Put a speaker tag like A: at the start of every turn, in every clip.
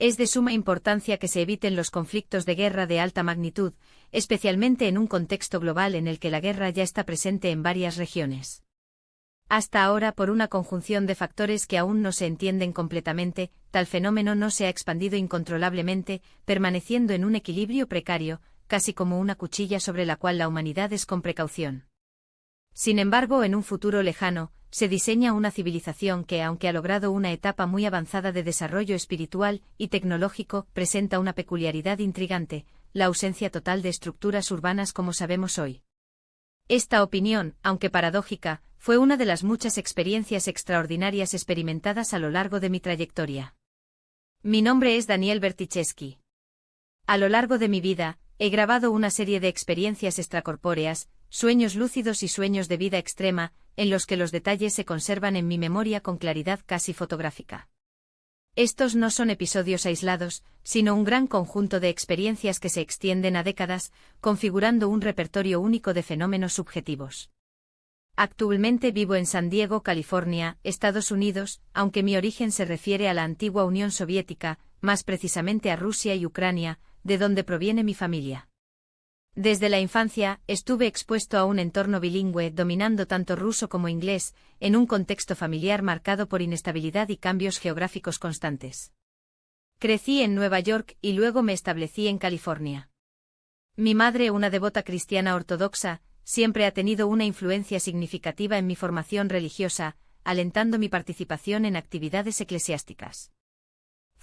A: Es de suma importancia que se eviten los conflictos de guerra de alta magnitud, especialmente en un contexto global en el que la guerra ya está presente en varias regiones. Hasta ahora, por una conjunción de factores que aún no se entienden completamente, tal fenómeno no se ha expandido incontrolablemente, permaneciendo en un equilibrio precario, casi como una cuchilla sobre la cual la humanidad es con precaución. Sin embargo, en un futuro lejano, se diseña una civilización que, aunque ha logrado una etapa muy avanzada de desarrollo espiritual y tecnológico, presenta una peculiaridad intrigante: la ausencia total de estructuras urbanas como sabemos hoy. Esta opinión, aunque paradójica, fue una de las muchas experiencias extraordinarias experimentadas a lo largo de mi trayectoria. Mi nombre es Daniel Bertichevsky. A lo largo de mi vida, he grabado una serie de experiencias extracorpóreas, sueños lúcidos y sueños de vida extrema, en los que los detalles se conservan en mi memoria con claridad casi fotográfica. Estos no son episodios aislados, sino un gran conjunto de experiencias que se extienden a décadas, configurando un repertorio único de fenómenos subjetivos. Actualmente vivo en San Diego, California, Estados Unidos, aunque mi origen se refiere a la antigua Unión Soviética, más precisamente a Rusia y Ucrania, de donde proviene mi familia. Desde la infancia, estuve expuesto a un entorno bilingüe dominando tanto ruso como inglés, en un contexto familiar marcado por inestabilidad y cambios geográficos constantes. Crecí en Nueva York y luego me establecí en California. Mi madre, una devota cristiana ortodoxa, siempre ha tenido una influencia significativa en mi formación religiosa, alentando mi participación en actividades eclesiásticas.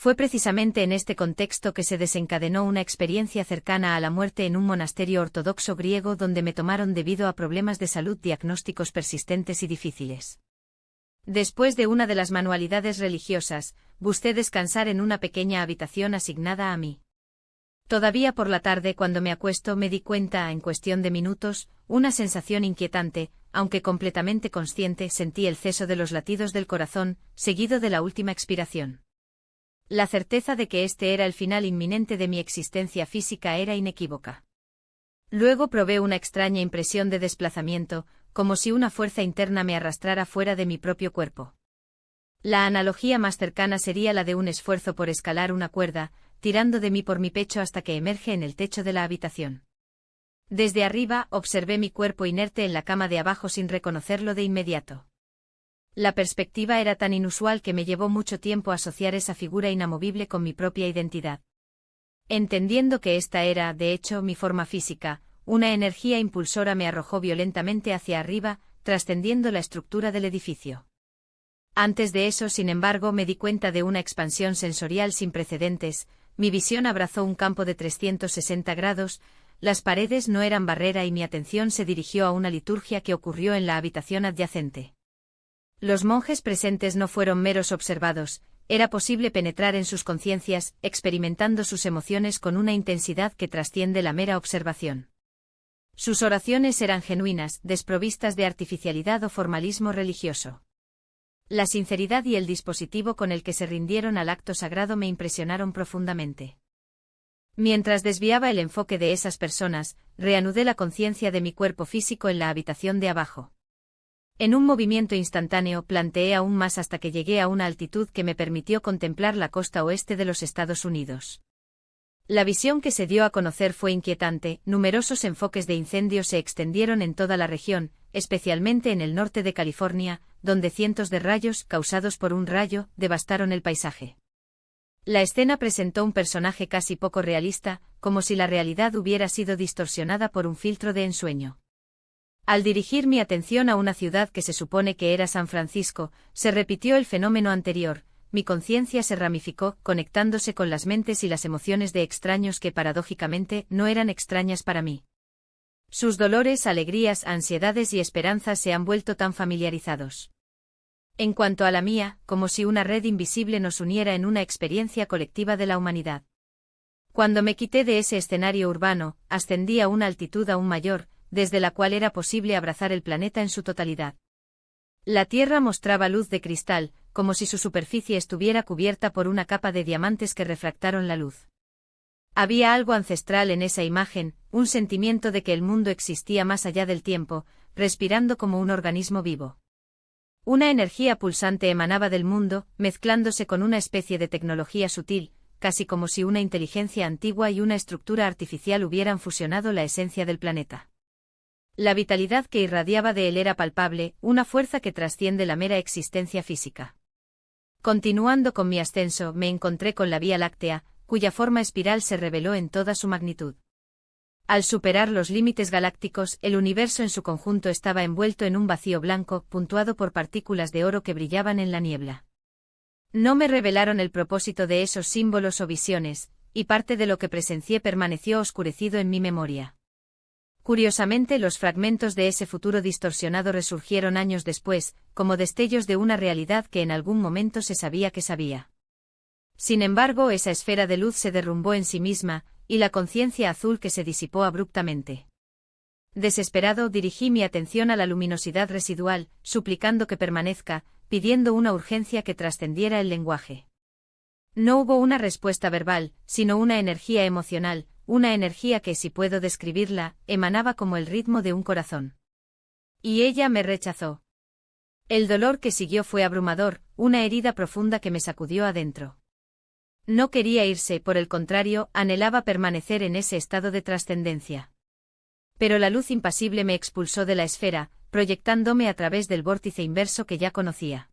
A: Fue precisamente en este contexto que se desencadenó una experiencia cercana a la muerte en un monasterio ortodoxo griego donde me tomaron debido a problemas de salud diagnósticos persistentes y difíciles. Después de una de las manualidades religiosas, busqué descansar en una pequeña habitación asignada a mí. Todavía por la tarde, cuando me acuesto, me di cuenta, en cuestión de minutos, una sensación inquietante, aunque completamente consciente, sentí el ceso de los latidos del corazón, seguido de la última expiración. La certeza de que este era el final inminente de mi existencia física era inequívoca. Luego probé una extraña impresión de desplazamiento, como si una fuerza interna me arrastrara fuera de mi propio cuerpo. La analogía más cercana sería la de un esfuerzo por escalar una cuerda, tirando de mí por mi pecho hasta que emerge en el techo de la habitación. Desde arriba, observé mi cuerpo inerte en la cama de abajo sin reconocerlo de inmediato. La perspectiva era tan inusual que me llevó mucho tiempo asociar esa figura inamovible con mi propia identidad. Entendiendo que esta era, de hecho, mi forma física, una energía impulsora me arrojó violentamente hacia arriba, trascendiendo la estructura del edificio. Antes de eso, sin embargo, me di cuenta de una expansión sensorial sin precedentes. Mi visión abrazó un campo de 360 grados, las paredes no eran barrera y mi atención se dirigió a una liturgia que ocurrió en la habitación adyacente. Los monjes presentes no fueron meros observados, era posible penetrar en sus conciencias, experimentando sus emociones con una intensidad que trasciende la mera observación. Sus oraciones eran genuinas, desprovistas de artificialidad o formalismo religioso. La sinceridad y el dispositivo con el que se rindieron al acto sagrado me impresionaron profundamente. Mientras desviaba el enfoque de esas personas, reanudé la conciencia de mi cuerpo físico en la habitación de abajo. En un movimiento instantáneo planteé aún más hasta que llegué a una altitud que me permitió contemplar la costa oeste de los Estados Unidos. La visión que se dio a conocer fue inquietante, numerosos enfoques de incendios se extendieron en toda la región, especialmente en el norte de California, donde cientos de rayos, causados por un rayo, devastaron el paisaje. La escena presentó un personaje casi poco realista, como si la realidad hubiera sido distorsionada por un filtro de ensueño. Al dirigir mi atención a una ciudad que se supone que era San Francisco, se repitió el fenómeno anterior, mi conciencia se ramificó, conectándose con las mentes y las emociones de extraños que paradójicamente no eran extrañas para mí. Sus dolores, alegrías, ansiedades y esperanzas se han vuelto tan familiarizados. En cuanto a la mía, como si una red invisible nos uniera en una experiencia colectiva de la humanidad. Cuando me quité de ese escenario urbano, ascendí a una altitud aún mayor, desde la cual era posible abrazar el planeta en su totalidad. La Tierra mostraba luz de cristal, como si su superficie estuviera cubierta por una capa de diamantes que refractaron la luz. Había algo ancestral en esa imagen, un sentimiento de que el mundo existía más allá del tiempo, respirando como un organismo vivo. Una energía pulsante emanaba del mundo, mezclándose con una especie de tecnología sutil, casi como si una inteligencia antigua y una estructura artificial hubieran fusionado la esencia del planeta. La vitalidad que irradiaba de él era palpable, una fuerza que trasciende la mera existencia física. Continuando con mi ascenso, me encontré con la Vía Láctea, cuya forma espiral se reveló en toda su magnitud. Al superar los límites galácticos, el universo en su conjunto estaba envuelto en un vacío blanco, puntuado por partículas de oro que brillaban en la niebla. No me revelaron el propósito de esos símbolos o visiones, y parte de lo que presencié permaneció oscurecido en mi memoria. Curiosamente, los fragmentos de ese futuro distorsionado resurgieron años después, como destellos de una realidad que en algún momento se sabía que sabía. Sin embargo, esa esfera de luz se derrumbó en sí misma, y la conciencia azul que se disipó abruptamente. Desesperado, dirigí mi atención a la luminosidad residual, suplicando que permanezca, pidiendo una urgencia que trascendiera el lenguaje. No hubo una respuesta verbal, sino una energía emocional, una energía que, si puedo describirla, emanaba como el ritmo de un corazón. Y ella me rechazó. El dolor que siguió fue abrumador, una herida profunda que me sacudió adentro. No quería irse, por el contrario, anhelaba permanecer en ese estado de trascendencia. Pero la luz impasible me expulsó de la esfera, proyectándome a través del vórtice inverso que ya conocía.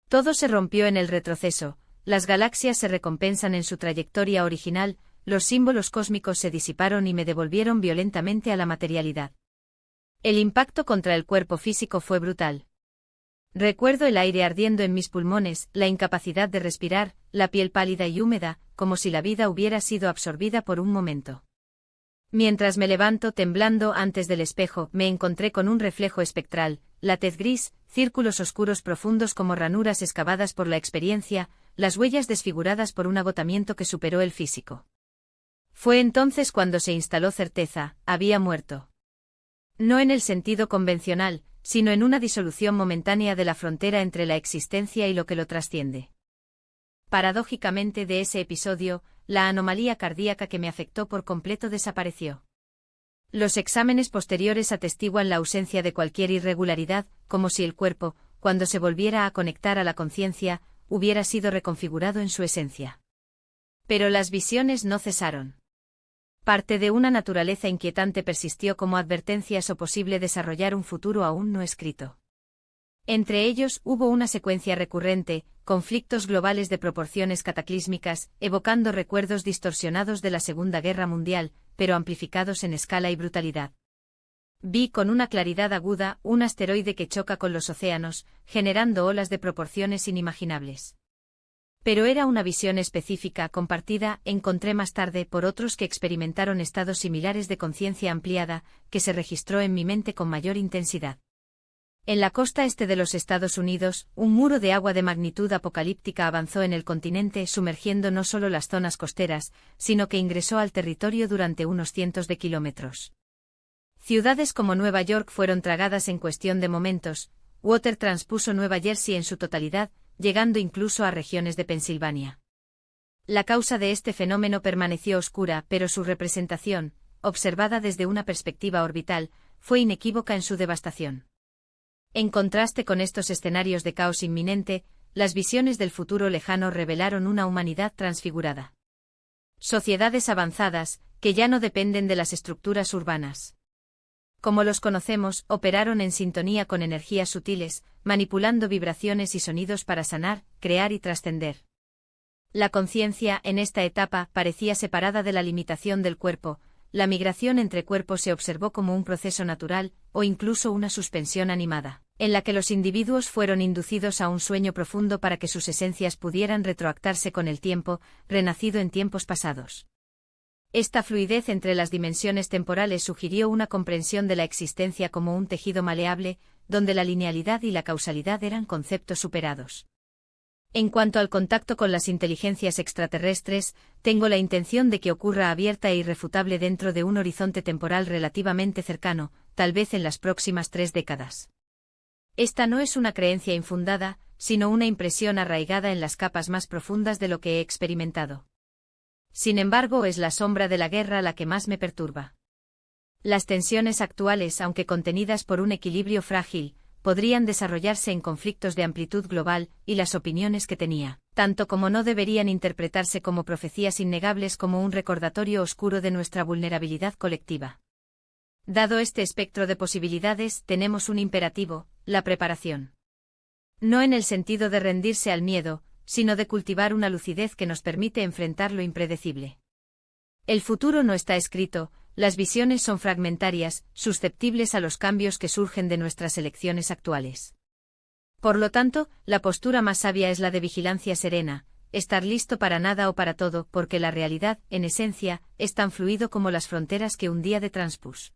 A: Todo se rompió en el retroceso, las galaxias se recompensan en su trayectoria original, los símbolos cósmicos se disiparon y me devolvieron violentamente a la materialidad. El impacto contra el cuerpo físico fue brutal. Recuerdo el aire ardiendo en mis pulmones, la incapacidad de respirar, la piel pálida y húmeda, como si la vida hubiera sido absorbida por un momento. Mientras me levanto temblando antes del espejo, me encontré con un reflejo espectral, la tez gris, círculos oscuros profundos como ranuras excavadas por la experiencia, las huellas desfiguradas por un agotamiento que superó el físico. Fue entonces cuando se instaló certeza, había muerto. No en el sentido convencional, sino en una disolución momentánea de la frontera entre la existencia y lo que lo trasciende. Paradójicamente, de ese episodio, la anomalía cardíaca que me afectó por completo desapareció. Los exámenes posteriores atestiguan la ausencia de cualquier irregularidad, como si el cuerpo, cuando se volviera a conectar a la conciencia, hubiera sido reconfigurado en su esencia. Pero las visiones no cesaron. Parte de una naturaleza inquietante persistió como advertencias o posible desarrollar un futuro aún no escrito. Entre ellos hubo una secuencia recurrente, conflictos globales de proporciones cataclísmicas, evocando recuerdos distorsionados de la Segunda Guerra Mundial, pero amplificados en escala y brutalidad. Vi con una claridad aguda un asteroide que choca con los océanos, generando olas de proporciones inimaginables. Pero era una visión específica, compartida, encontré más tarde por otros que experimentaron estados similares de conciencia ampliada, que se registró en mi mente con mayor intensidad. En la costa este de los Estados Unidos, un muro de agua de magnitud apocalíptica avanzó en el continente, sumergiendo no solo las zonas costeras, sino que ingresó al territorio durante unos cientos de kilómetros. Ciudades como Nueva York fueron tragadas en cuestión de momentos. Water transpuso Nueva Jersey en su totalidad, llegando incluso a regiones de Pensilvania. La causa de este fenómeno permaneció oscura, pero su representación, observada desde una perspectiva orbital, fue inequívoca en su devastación. En contraste con estos escenarios de caos inminente, las visiones del futuro lejano revelaron una humanidad transfigurada. Sociedades avanzadas, que ya no dependen de las estructuras urbanas. Como los conocemos, operaron en sintonía con energías sutiles, manipulando vibraciones y sonidos para sanar, crear y trascender. La conciencia, en esta etapa, parecía separada de la limitación del cuerpo. La migración entre cuerpos se observó como un proceso natural, o incluso una suspensión animada, en la que los individuos fueron inducidos a un sueño profundo para que sus esencias pudieran retroactarse con el tiempo, renacido en tiempos pasados. Esta fluidez entre las dimensiones temporales sugirió una comprensión de la existencia como un tejido maleable, donde la linealidad y la causalidad eran conceptos superados. En cuanto al contacto con las inteligencias extraterrestres, tengo la intención de que ocurra abierta e irrefutable dentro de un horizonte temporal relativamente cercano, tal vez en las próximas 3 décadas. Esta no es una creencia infundada, sino una impresión arraigada en las capas más profundas de lo que he experimentado. Sin embargo, es la sombra de la guerra la que más me perturba. Las tensiones actuales, aunque contenidas por un equilibrio frágil, podrían desarrollarse en conflictos de amplitud global, y las opiniones que tenía tanto como no deberían interpretarse como profecías innegables como un recordatorio oscuro de nuestra vulnerabilidad colectiva. Dado este espectro de posibilidades, tenemos un imperativo, la preparación. No en el sentido de rendirse al miedo, sino de cultivar una lucidez que nos permite enfrentar lo impredecible. El futuro no está escrito, las visiones son fragmentarias, susceptibles a los cambios que surgen de nuestras elecciones actuales. Por lo tanto, la postura más sabia es la de vigilancia serena, estar listo para nada o para todo, porque la realidad, en esencia, es tan fluido como las fronteras que un día de transpus.